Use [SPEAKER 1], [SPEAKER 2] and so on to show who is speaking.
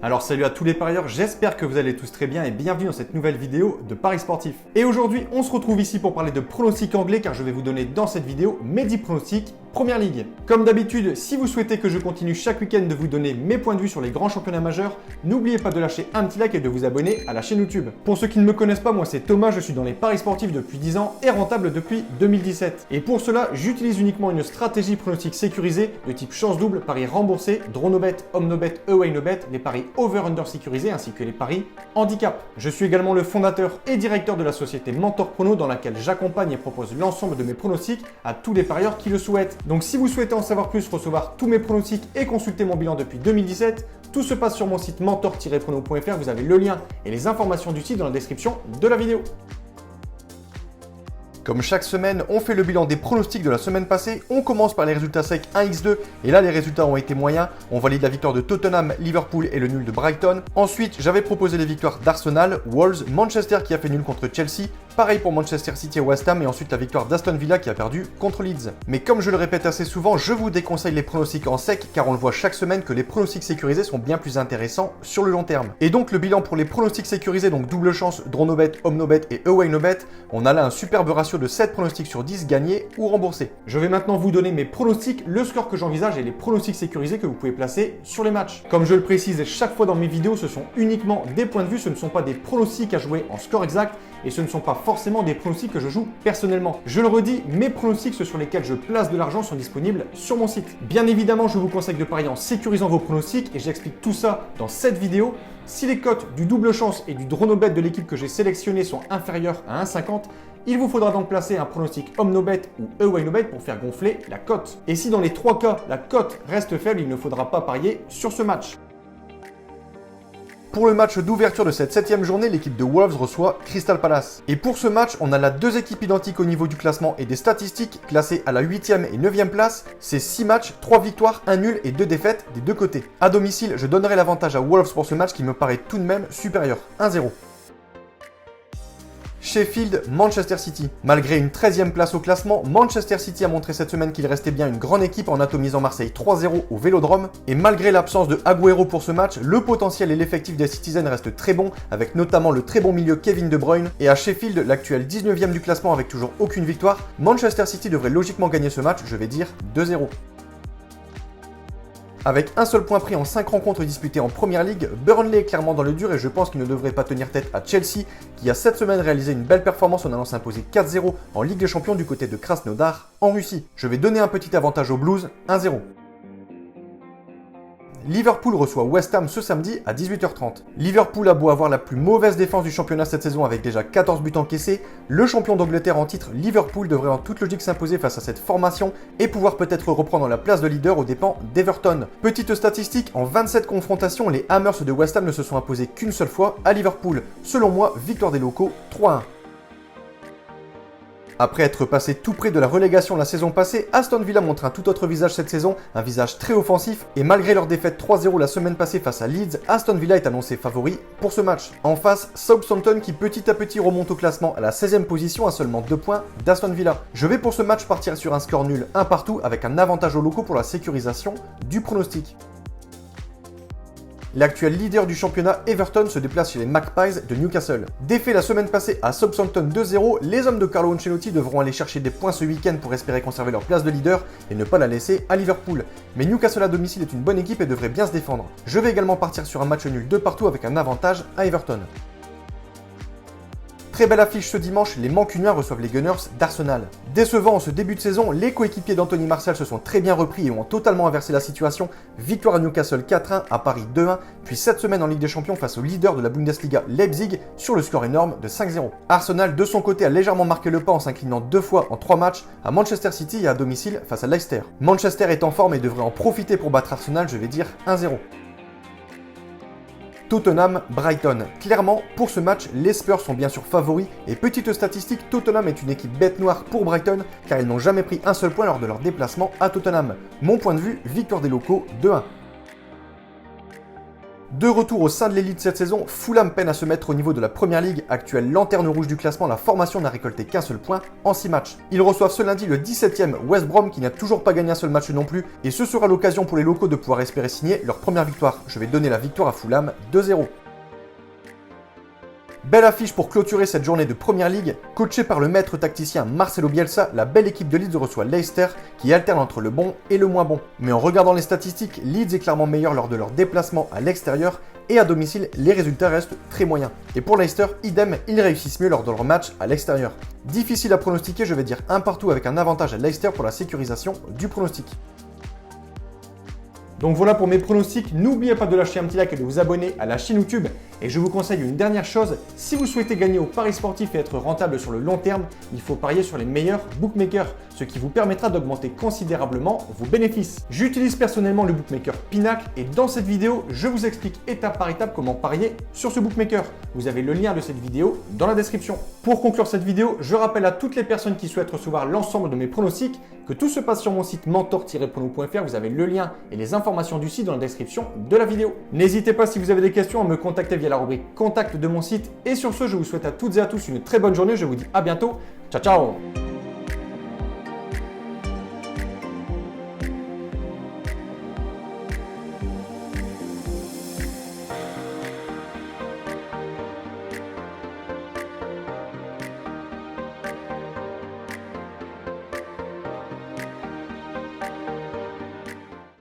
[SPEAKER 1] Alors salut à tous les parieurs, j'espère que vous allez tous très bien et bienvenue dans cette nouvelle vidéo de Paris Sportif. Et aujourd'hui, on se retrouve ici pour parler de pronostics anglais car je vais vous donner dans cette vidéo mes 10 pronostics Première Ligue. Comme d'habitude, si vous souhaitez que je continue chaque week-end de vous donner mes points de vue sur les grands championnats majeurs, n'oubliez pas de lâcher un petit like et de vous abonner à la chaîne YouTube. Pour ceux qui ne me connaissent pas, moi c'est Thomas, je suis dans les paris sportifs depuis 10 ans et rentable depuis 2017. Et pour cela, j'utilise uniquement une stratégie pronostic sécurisée de type chance double, paris remboursé, draw no bet, home no bet, away no bet, les paris over-under sécurisés ainsi que les paris handicap. Je suis également le fondateur et directeur de la société Mentor Prono dans laquelle j'accompagne et propose l'ensemble de mes pronostics à tous les parieurs qui le souhaitent. Donc si vous souhaitez en savoir plus, recevoir tous mes pronostics et consulter mon bilan depuis 2017, tout se passe sur mon site mentor-prono.fr, vous avez le lien et les informations du site dans la description de la vidéo. Comme chaque semaine, on fait le bilan des pronostics de la semaine passée. On commence par les résultats secs 1x2 et là les résultats ont été moyens. On valide la victoire de Tottenham, Liverpool et le nul de Brighton. Ensuite, j'avais proposé les victoires d'Arsenal, Wolves, Manchester qui a fait nul contre Chelsea. Pareil pour Manchester City et West Ham et ensuite la victoire d'Aston Villa qui a perdu contre Leeds. Mais comme je le répète assez souvent, je vous déconseille les pronostics en sec car on le voit chaque semaine que les pronostics sécurisés sont bien plus intéressants sur le long terme. Et donc le bilan pour les pronostics sécurisés, donc double chance, draw no bet, home no bet et away no bet, on a là un superbe ratio de 7 pronostics sur 10 gagnés ou remboursés. Je vais maintenant vous donner mes pronostics, le score que j'envisage et les pronostics sécurisés que vous pouvez placer sur les matchs. Comme je le précise chaque fois dans mes vidéos, ce sont uniquement des points de vue, ce ne sont pas des pronostics à jouer en score exact et ce ne sont pas forcément des pronostics que je joue personnellement. Je le redis, mes pronostics, ceux sur lesquels je place de l'argent, sont disponibles sur mon site. Bien évidemment, je vous conseille de parier en sécurisant vos pronostics et j'explique tout ça dans cette vidéo. Si les cotes du double chance et du draw no bet de l'équipe que j'ai sélectionné sont inférieures à 1,50, il vous faudra donc placer un pronostic home no bet ou away no bet pour faire gonfler la cote. Et si dans les trois cas, la cote reste faible, il ne faudra pas parier sur ce match. Pour le match d'ouverture de cette 7e journée, l'équipe de Wolves reçoit Crystal Palace. Et pour ce match, on a là deux équipes identiques au niveau du classement et des statistiques, classées à la 8e et 9e place. C'est 6 matchs, 3 victoires, 1 nul et 2 défaites des deux côtés. À domicile, je donnerai l'avantage à Wolves pour ce match qui me paraît tout de même supérieur, 1-0. Sheffield, Manchester City. Malgré une 13e place au classement, Manchester City a montré cette semaine qu'il restait bien une grande équipe en atomisant Marseille 3-0 au Vélodrome. Et malgré l'absence de Agüero pour ce match, le potentiel et l'effectif des Citizens restent très bons, avec notamment le très bon milieu Kevin De Bruyne. Et à Sheffield, l'actuel 19e du classement avec toujours aucune victoire, Manchester City devrait logiquement gagner ce match, je vais dire 2-0. Avec un seul point pris en 5 rencontres disputées en Première Ligue, Burnley est clairement dans le dur et je pense qu'il ne devrait pas tenir tête à Chelsea, qui a cette semaine réalisé une belle performance en allant s'imposer 4-0 en Ligue des Champions du côté de Krasnodar, en Russie. Je vais donner un petit avantage aux Blues, 1-0. Liverpool reçoit West Ham ce samedi à 18h30. Liverpool a beau avoir la plus mauvaise défense du championnat cette saison avec déjà 14 buts encaissés, le champion d'Angleterre en titre, Liverpool, devrait en toute logique s'imposer face à cette formation et pouvoir peut-être reprendre la place de leader aux dépens d'Everton. Petite statistique, en 27 confrontations, les Hammers de West Ham ne se sont imposés qu'une seule fois à Liverpool. Selon moi, victoire des locaux 3-1. Après être passé tout près de la relégation la saison passée, Aston Villa montre un tout autre visage cette saison, un visage très offensif, et malgré leur défaite 3-0 la semaine passée face à Leeds, Aston Villa est annoncé favori pour ce match. En face, Southampton qui petit à petit remonte au classement à la 16e position à seulement 2 points d'Aston Villa. Je vais pour ce match partir sur un score nul, un partout, avec un avantage aux locaux pour la sécurisation du pronostic. L'actuel leader du championnat, Everton, se déplace chez les Magpies de Newcastle. Défait la semaine passée à Southampton 2-0, les hommes de Carlo Ancelotti devront aller chercher des points ce week-end pour espérer conserver leur place de leader et ne pas la laisser à Liverpool. Mais Newcastle à domicile est une bonne équipe et devrait bien se défendre. Je vais également partir sur un match nul de partout avec un avantage à Everton. Très belle affiche ce dimanche, les Mancuniens reçoivent les Gunners d'Arsenal. Décevant en ce début de saison, les coéquipiers d'Anthony Martial se sont très bien repris et ont totalement inversé la situation. Victoire à Newcastle 4-1, à Paris 2-1, puis cette semaine en Ligue des Champions face au leader de la Bundesliga Leipzig sur le score énorme de 5-0. Arsenal de son côté a légèrement marqué le pas en s'inclinant 2 fois en 3 matchs à Manchester City et à domicile face à Leicester. Manchester est en forme et devrait en profiter pour battre Arsenal, je vais dire 1-0. Tottenham, Brighton. Clairement, pour ce match, les Spurs sont bien sûr favoris et petite statistique, Tottenham est une équipe bête noire pour Brighton car ils n'ont jamais pris un seul point lors de leur déplacement à Tottenham. Mon point de vue, victoire des locaux 2-1. De retour au sein de l'élite cette saison, Fulham peine à se mettre au niveau de la Première Ligue, actuelle lanterne rouge du classement. La formation n'a récolté qu'un seul point en 6 matchs. Ils reçoivent ce lundi le 17e West Brom qui n'a toujours pas gagné un seul match non plus, et ce sera l'occasion pour les locaux de pouvoir espérer signer leur première victoire. Je vais donner la victoire à Fulham 2-0. Belle affiche pour clôturer cette journée de Première Ligue. Coaché par le maître tacticien Marcelo Bielsa, la belle équipe de Leeds reçoit Leicester qui alterne entre le bon et le moins bon. Mais en regardant les statistiques, Leeds est clairement meilleur lors de leur déplacement à l'extérieur et à domicile, les résultats restent très moyens. Et pour Leicester, idem, ils réussissent mieux lors de leur match à l'extérieur. Difficile à pronostiquer, je vais dire un partout avec un avantage à Leicester pour la sécurisation du pronostic. Donc voilà pour mes pronostics, n'oubliez pas de lâcher un petit like et de vous abonner à la chaîne YouTube. Et je vous conseille une dernière chose, si vous souhaitez gagner au paris sportif et être rentable sur le long terme, il faut parier sur les meilleurs bookmakers, ce qui vous permettra d'augmenter considérablement vos bénéfices. J'utilise personnellement le bookmaker Pinac et dans cette vidéo, je vous explique étape par étape comment parier sur ce bookmaker. Vous avez le lien de cette vidéo dans la description. Pour conclure cette vidéo, je rappelle à toutes les personnes qui souhaitent recevoir l'ensemble de mes pronostics que tout se passe sur mon site mentor-prono.fr. Vous avez le lien et les informations du site dans la description de la vidéo. N'hésitez pas si vous avez des questions à me contacter via la rubrique contact de mon site. Et sur ce, je vous souhaite à toutes et à tous une très bonne journée. Je vous dis à bientôt. Ciao, ciao!